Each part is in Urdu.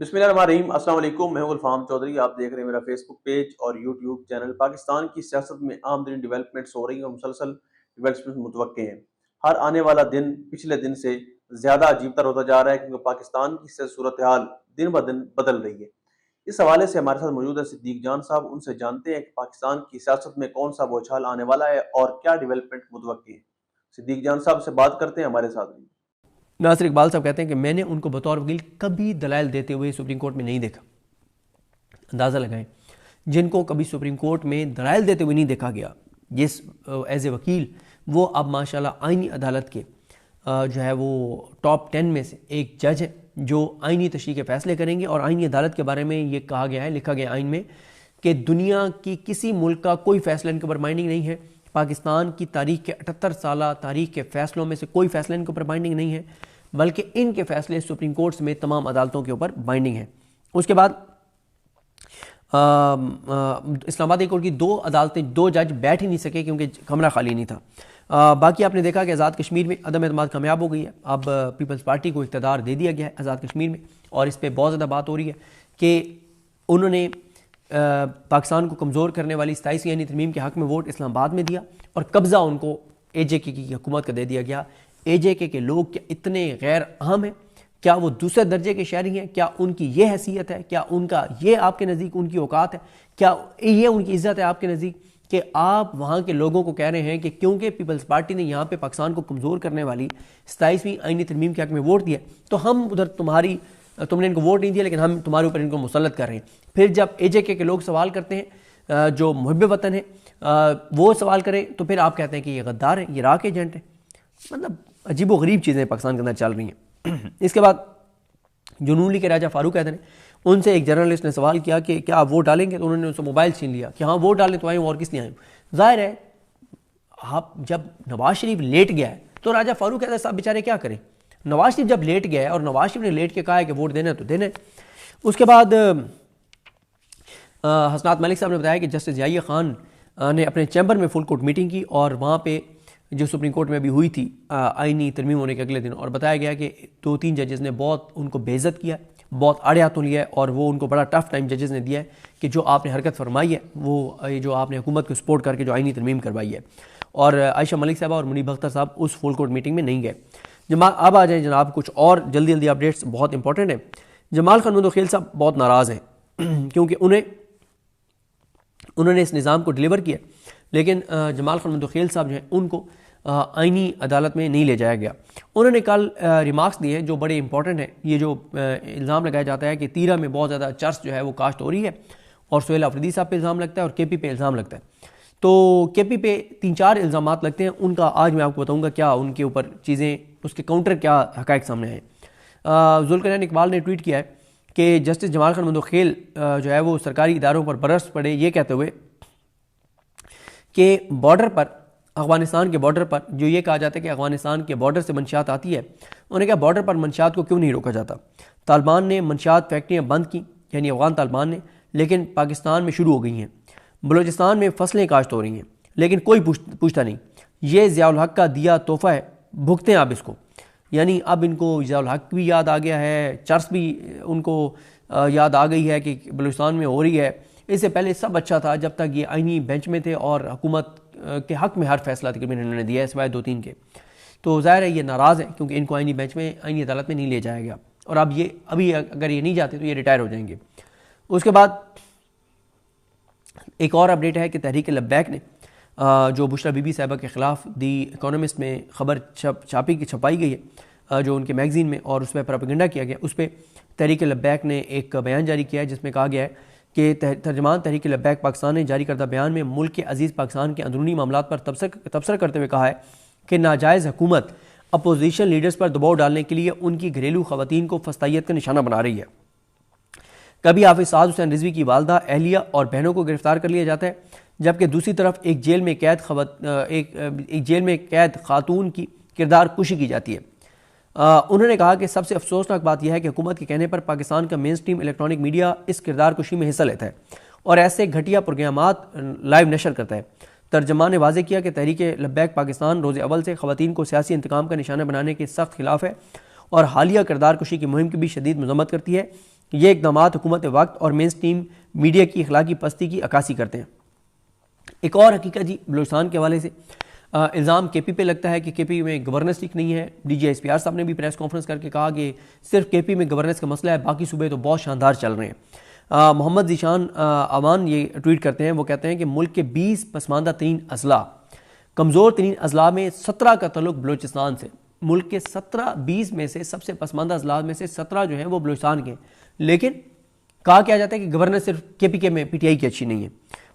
بسم اللہ الرحمن الرحیم۔ السلام علیکم، میں ہوں الفام چودھری۔ آپ دیکھ رہے ہیں میرا فیس بک پیج اور یوٹیوب چینل۔ پاکستان کی سیاست میں عام ترین ڈیولپمنٹس ہو رہی ہیں اور مسلسل ڈیولپمنٹ متوقع ہیں۔ ہر آنے والا دن پچھلے دن سے زیادہ عجیب تر ہوتا جا رہا ہے کیونکہ پاکستان کی صورتحال دن بدن بدل رہی ہے۔ اس حوالے سے ہمارے ساتھ موجود ہے صدیق جان صاحب۔ ان سے جانتے ہیں کہ پاکستان کی سیاست میں کون سا بوچھال آنے والا ہے اور کیا ڈیولپمنٹ متوقع ہے۔ صدیق جان صاحب سے بات کرتے ہیں، ہمارے ساتھ ہیں۔ ناصر اقبال صاحب کہتے ہیں کہ میں نے ان کو بطور وکیل کبھی دلائل دیتے ہوئے سپریم کورٹ میں نہیں دیکھا۔ اندازہ لگائیں، جن کو کبھی سپریم کورٹ میں دلائل دیتے ہوئے نہیں دیکھا گیا، جس ایز اے وکیل وہ اب ماشاءاللہ آئینی عدالت کے جو ہے وہ ٹاپ 10 میں سے ایک جج ہے جو آئینی تشریح کے فیصلے کریں گے۔ اور آئینی عدالت کے بارے میں یہ کہا گیا ہے، لکھا گیا آئین میں، کہ دنیا کی کسی ملک کا کوئی فیصلہ ان کے اوپر بائنڈنگ نہیں ہے۔ پاکستان کی تاریخ کے 78 سالہ تاریخ کے فیصلوں میں سے کوئی فیصلہ ان کے اوپر بائنڈنگ نہیں ہے، بلکہ ان کے فیصلے سپریم کورٹس میں تمام عدالتوں کے اوپر بائنڈنگ ہیں۔ اس کے بعد اسلام آباد کورٹ کی 2 عدالتیں 2 جج بیٹھ ہی نہیں سکے کیونکہ کمرہ خالی نہیں تھا۔ باقی آپ نے دیکھا کہ آزاد کشمیر میں عدم اعتماد کامیاب ہو گئی ہے۔ اب پیپلز پارٹی کو اقتدار دے دیا گیا ہے آزاد کشمیر میں، اور اس پہ بہت زیادہ بات ہو رہی ہے کہ انہوں نے پاکستان کو کمزور کرنے والی 27 یعنی ترمیم کے حق میں ووٹ اسلام آباد میں دیا، اور قبضہ ان کو اے جے کے کی حکومت کا دے دیا گیا۔ اے جے کے لوگ کیا اتنے غیر اہم ہیں؟ کیا وہ دوسرے درجے کے شہری ہیں؟ کیا ان کی یہ حیثیت ہے؟ کیا ان کا یہ آپ کے نزدیک ان کی اوقات ہے؟ کیا یہ ان کی عزت ہے آپ کے نزدیک کہ آپ وہاں کے لوگوں کو کہہ رہے ہیں کہ کیونکہ پیپلز پارٹی نے یہاں پہ پاکستان کو کمزور کرنے والی 27ویں آئینی ترمیم کے حق میں ووٹ دیا، تو ہم ادھر تم نے ان کو ووٹ نہیں دیا لیکن ہم تمہارے اوپر ان کو مسلط کر رہے ہیں۔ پھر جب اے جے کے لوگ سوال کرتے ہیں، جو محب وطن ہیں وہ سوال کریں، تو پھر آپ کہتے ہیں کہ یہ غدار ہیں، یہ راک ایجنٹ ہیں۔ مطلب عجیب و غریب چیزیں پاکستان کے اندر چل رہی ہیں۔ اس کے بعد جنون لیگ کے راجہ فاروق حیدر نے ان سے ایک جرنلسٹ نے سوال کیا کہ کیا آپ ووٹ ڈالیں گے، تو انہوں نے ان سے موبائل چھین لیا کہ ہاں ووٹ ڈالیں تو آئے ہوں، اور کس لیے آئے ہوں۔ ظاہر ہے آپ جب نواز شریف لیٹ گیا ہے تو راجہ فاروق حیدر صاحب بیچارے کیا کریں؟ نواز شریف جب لیٹ گیا ہے اور نواز شریف نے لیٹ کے کہا ہے کہ ووٹ دینا ہے تو دینا ہے۔ اس کے بعد حسنات ملک صاحب نے بتایا کہ جسٹس ضیاء خان نے اپنے چیمبر میں فل کورٹ میٹنگ کی، اور وہاں پہ جو سپریم کورٹ میں ابھی ہوئی تھی آئینی ترمیم ہونے کے اگلے دن، اور بتایا گیا کہ 2-3 ججز نے بہت ان کو بے عزت کیا، بہت آڑے ہاتھوں لیا ہے، اور وہ ان کو بڑا ٹف ٹائم ججز نے دیا ہے کہ جو آپ نے حرکت فرمائی ہے، وہ جو آپ نے حکومت کو سپورٹ کر کے جو آئینی ترمیم کروائی ہے۔ اور عائشہ ملک صاحبہ اور منیب اختر صاحب اس فل کورٹ میٹنگ میں نہیں گئے۔ اب آ جائیں جناب کچھ اور جلدی اپڈیٹس بہت امپورٹنٹ ہیں۔ جمال خان مندوخیل صاحب بہت ناراض ہیں کیونکہ انہوں نے اس نظام کو ڈیلیور کیا، لیکن جمال خان مندوخیل صاحب جو ہیں ان کو آئینی عدالت میں نہیں لے جایا گیا۔ انہوں نے کل ریمارکس دیے ہیں جو بڑے امپورٹنٹ ہیں۔ یہ جو الزام لگایا جاتا ہے کہ تیرہ میں بہت زیادہ چرس جو ہے وہ کاشت ہو رہی ہے، اور سہیل آفریدی صاحب پہ الزام لگتا ہے اور کے پی پہ الزام لگتا ہے۔ تو کے پی پہ 3-4 الزامات لگتے ہیں، ان کا آج میں آپ کو بتاؤں گا کیا ان کے اوپر چیزیں، اس کے کاؤنٹر کیا حقائق سامنے آئے۔ ذوالقرنین اقبال نے ٹویٹ کیا ہے کہ جسٹس جمال خان مندوخیل جو ہے وہ سرکاری اداروں پر برس پڑے، یہ کہتے ہوئے کہ بارڈر پر، افغانستان کے بارڈر پر جو یہ کہا جاتا ہے کہ افغانستان کے بارڈر سے منشیات آتی ہے، انہوں نے کہا بارڈر پر منشیات کو کیوں نہیں روکا جاتا؟ طالبان نے منشیات فیکٹریاں بند کی، یعنی افغان طالبان نے، لیکن پاکستان میں شروع ہو گئی ہیں۔ بلوچستان میں فصلیں کاشت ہو رہی ہیں لیکن کوئی پوچھتا نہیں۔ یہ ضیاء الحق کا دیا تحفہ ہے، بھگتیں اب اس کو۔ یعنی اب ان کو ضیاء الحق بھی یاد آ گیا ہے، چرس بھی ان کو یاد آ گئی ہے کہ بلوچستان میں ہو رہی ہے۔ اس سے پہلے سب اچھا تھا جب تک یہ آئینی بینچ میں تھے اور حکومت کے حق میں ہر فیصلہ تقریباً انہوں نے دیا ہے سوائے 2-3 کے۔ تو ظاہر ہے یہ ناراض ہے کیونکہ ان کو آئینی بینچ میں، آئینی عدالت میں نہیں لے جایا گیا، اور اب یہ ابھی اگر یہ نہیں جاتے تو یہ ریٹائر ہو جائیں گے۔ اس کے بعد ایک اور اپڈیٹ ہے کہ تحریک لبیک نے جو بشرا بی بی صاحبہ کے خلاف دی اکانومسٹ میں خبر چھپائی گئی ہے جو ان کے میگزین میں، اور اس پہ پروپیگنڈا کیا گیا، اس پہ تحریک لبیک نے ایک بیان جاری کیا ہے جس میں کہا گیا ہے کہ ترجمان تحریک لبیک پاکستان نے جاری کردہ بیان میں ملک کے عزیز پاکستان کے اندرونی معاملات پر تبصرہ کرتے ہوئے کہا ہے کہ ناجائز حکومت اپوزیشن لیڈرز پر دباؤ ڈالنے کے لیے ان کی گھریلو خواتین کو فسطائیت کا نشانہ بنا رہی ہے۔ کبھی حافظ سعد حسین رضوی کی والدہ، اہلیہ اور بہنوں کو گرفتار کر لیا جاتا ہے، جبکہ دوسری طرف ایک جیل میں قید خاتون کی کردار کشی کی جاتی ہے۔ انہوں نے کہا کہ سب سے افسوسناک بات یہ ہے کہ حکومت کے کہنے پر پاکستان کا مین سٹریم الیکٹرانک میڈیا اس کردار کشی میں حصہ لیتا ہے اور ایسے گھٹیا پروگرامات لائیو نشر کرتا ہے۔ ترجمان نے واضح کیا کہ تحریک لبیک پاکستان روز اول سے خواتین کو سیاسی انتقام کا نشانہ بنانے کے سخت خلاف ہے اور حالیہ کردار کشی کی مہم کی بھی شدید مذمت کرتی ہے۔ یہ اقدامات حکومت وقت اور مین سٹریم میڈیا کی اخلاقی پستی کی عکاسی کرتے ہیں۔ ایک اور حقیقت جی بلوچستان کے حوالے سے الزام کے پی پہ لگتا ہے کہ کے پی میں گورننس ٹھیک نہیں ہے۔ D G S P R صاحب نے بھی پریس کانفرنس کر کے کہا کہ صرف کے پی میں گورننس کا مسئلہ ہے، باقی صوبے تو بہت شاندار چل رہے ہیں۔ محمد ذیشان امان یہ ٹویٹ کرتے ہیں، وہ کہتے ہیں کہ ملک کے 20 پسماندہ ترین اضلاع، کمزور ترین اضلاع میں 17 کا تعلق بلوچستان سے۔ ملک کے 20 میں سے سب سے پسماندہ اضلاع میں سے 17 جو ہیں وہ بلوچستان کے ہیں، لیکن کہا کیا جاتا ہے کہ گورننس صرف کے پی کے میں پی ٹی آئی کی اچھی نہیں ہے،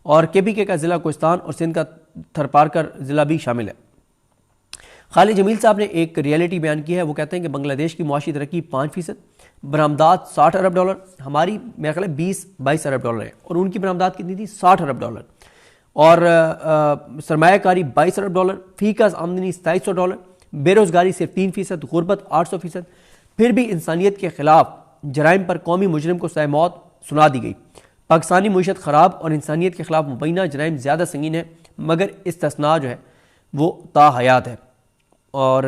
اور کے پی کے کا ضلع کوہستان اور سندھ کا تھرپارکر ضلع بھی شامل ہے۔ خالد جمیل صاحب نے ایک ریئلٹی بیان کی ہے، وہ کہتے ہیں کہ بنگلہ دیش کی معاشی ترقی 5%، برآمدات $60 ارب، ہماری میرا خیال ہے 20-22 ارب ڈالر ہے، اور ان کی برآمدات کتنی تھی؟ $60 ارب، اور سرمایہ کاری $22 ارب، فی کس آمدنی $2700، بے روزگاری صرف 3%، غربت 800%۔ پھر بھی انسانیت کے خلاف جرائم پر قومی مجرم کو سزائے موت سنا دی گئی۔ پاکستانی معیشت خراب اور انسانیت کے خلاف مبینہ جرائم زیادہ سنگین ہے، مگر استثناء جو ہے وہ تا حیات ہے۔ اور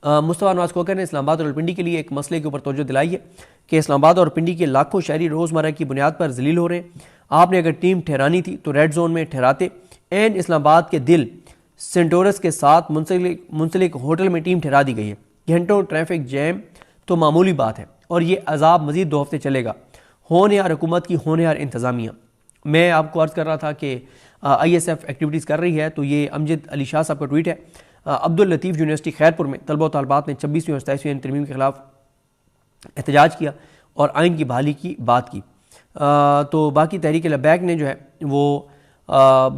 مصطفیٰ نواز کوکر نے اسلام آباد اور پنڈی کے لیے ایک مسئلے کے اوپر توجہ دلائی ہے کہ اسلام آباد اور پنڈی کے لاکھوں شہری روزمرہ کی بنیاد پر ذلیل ہو رہے ہیں۔ آپ نے اگر ٹیم ٹھہرانی تھی تو ریڈ زون میں ٹھہراتے۔ این اسلام آباد کے دل سینٹورس کے ساتھ منسلک ہوٹل میں ٹیم ٹھہرا دی گئی ہے۔ گھنٹوں ٹریفک جیم تو معمولی بات ہے، اور یہ عذاب مزید 2 ہفتے چلے گا۔ ہونہار حکومت کی ہونہار انتظامیہ۔ میں آپ کو عرض کر رہا تھا کہ آئی ایس ایف ایکٹیویٹیز کر رہی ہے، تو یہ امجد علی شاہ صاحب کا ٹویٹ ہے۔ عبداللطیف یونیورسٹی خیرپور میں طلبہ و طالبات نے 26ویں اور 27ویں ترمیم کے خلاف احتجاج کیا اور آئین کی بحالی کی بات کی۔ تو باقی تحریک لبیک نے جو ہے وہ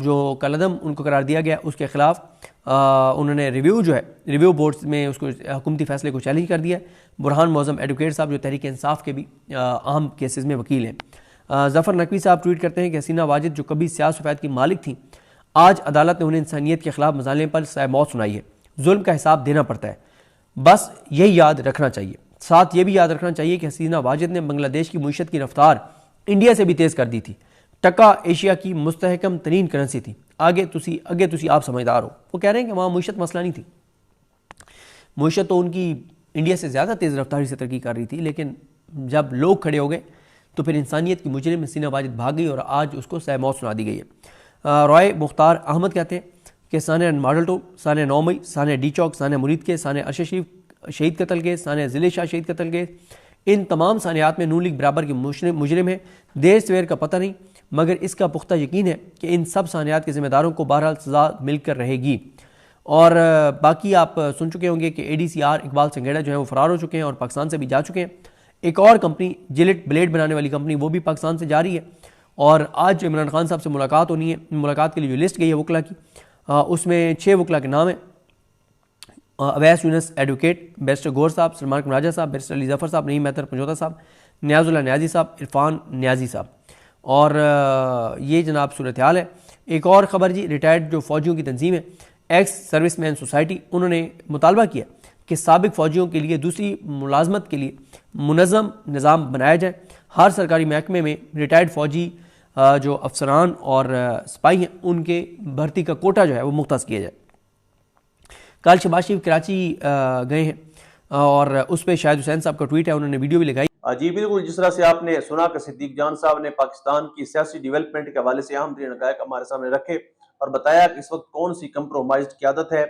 جو کالعدم ان کو قرار دیا گیا اس کے خلاف انہوں نے ریویو بورڈز میں اس کو حکومتی فیصلے کو چیلنج کر دیا ہے۔ برہان معظم ایڈوکیٹ صاحب جو تحریک انصاف کے بھی اہم کیسز میں وکیل ہیں۔ ظفر نقوی صاحب ٹویٹ کرتے ہیں کہ حسینہ واجد جو کبھی سیاہ سفید کی مالک تھیں، آج عدالت نے انہیں انسانیت کے خلاف مظالم پر سزائے موت سنائی ہے۔ ظلم کا حساب دینا پڑتا ہے، بس یہی یاد رکھنا چاہیے۔ ساتھ یہ بھی یاد رکھنا چاہیے کہ حسینہ واجد نے بنگلہ دیش کی معیشت کی رفتار انڈیا سے بھی تیز کر دی تھی۔ ٹکا ایشیا کی مستحکم ترین کرنسی تھی۔ آگے تسی آپ سمجھدار ہو۔ وہ کہہ رہے ہیں کہ وہاں معیشت مسئلہ نہیں تھی، معیشت تو ان کی انڈیا سے زیادہ تیز رفتاری سے ترقی کر رہی تھی، لیکن جب لوگ کھڑے ہو گئے تو پھر انسانیت کی مجرم حسینہ واجد بھاگ گئی اور آج اس کو سزائے موت سنا دی گئی ہے۔ رائے مختار احمد کہتے ہیں کہ سانحہ ماڈل ٹو، سانحہ 9 مئی، سانحہ ڈی چوک، سانحہ مرید کے، سانحہ ارشد شریف شہید قتل کے، سانحہ ضلع شاہ شہید قتل کے، ان تمام سانحات میں نون لیگ برابر کے مجرم ہیں۔ دیر سویر کا پتہ نہیں، مگر اس کا پختہ یقین ہے کہ ان سب سانحات کے ذمہ داروں کو بہرحال سزا مل کر رہے گی۔ اور باقی آپ سن چکے ہوں گے کہ اے ڈی سی آر اقبال سنگھیڑا جو ہیں وہ فرار ہو چکے ہیں اور پاکستان سے بھی جا چکے ہیں۔ ایک اور کمپنی جلٹ بلیڈ بنانے والی کمپنی، وہ بھی پاکستان سے جا رہی ہے، اور آج جو عمران خان صاحب سے ملاقات ہونی ہے، ملاقات کے لیے جو لسٹ گئی ہے وکلا کی، اس میں 6 وکلا کے نام ہیں: اویس یونس ایڈوکیٹ، بیرسٹر گور صاحب، سلمان راجہ صاحب، بیرسٹر علی ظفر صاحب، نعیم مہتر پنجوتا صاحب، نیاز اللہ نیازی صاحب، عرفان نیازی صاحب۔ اور یہ جناب صورتحال ہے۔ ایک اور خبر جی، ریٹائرڈ جو فوجیوں کی تنظیم ہے ایکس سروس مین سوسائٹی، انہوں نے مطالبہ کیا کہ سابق فوجیوں کے لیے دوسری ملازمت کے لیے منظم نظام بنایا جائے۔ ہر سرکاری محکمے میں ریٹائرڈ فوجی جو افسران اور سپاہی ہیں ان کے بھرتی کا کوٹا جو ہے وہ مختص کیا جائے۔ کل شہباز شریف کراچی گئے ہیں اور اس پہ شاہد حسین صاحب کا ٹویٹ ہے، انہوں نے ویڈیو بھی لگائی۔ جی بالکل، جس طرح سے آپ نے سنا کہ صدیق جان صاحب نے پاکستان کی سیاسی ڈیولپمنٹ کے حوالے سے اہم ترین حقائق ہمارے سامنے رکھے اور بتایا کہ اس وقت کون سی کمپرومائزڈ قیادت ہے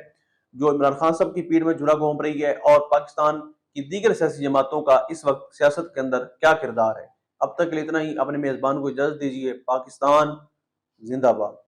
جو عمران خان صاحب کی پیڑ میں جھولا گھونپ رہی ہے، اور پاکستان کی دیگر سیاسی جماعتوں کا اس وقت سیاست کے اندر کیا کردار ہے۔ اب تک کے لیے اتنا ہی، اپنے میزبان کو اجازت دیجیے۔ پاکستان زندہ باد۔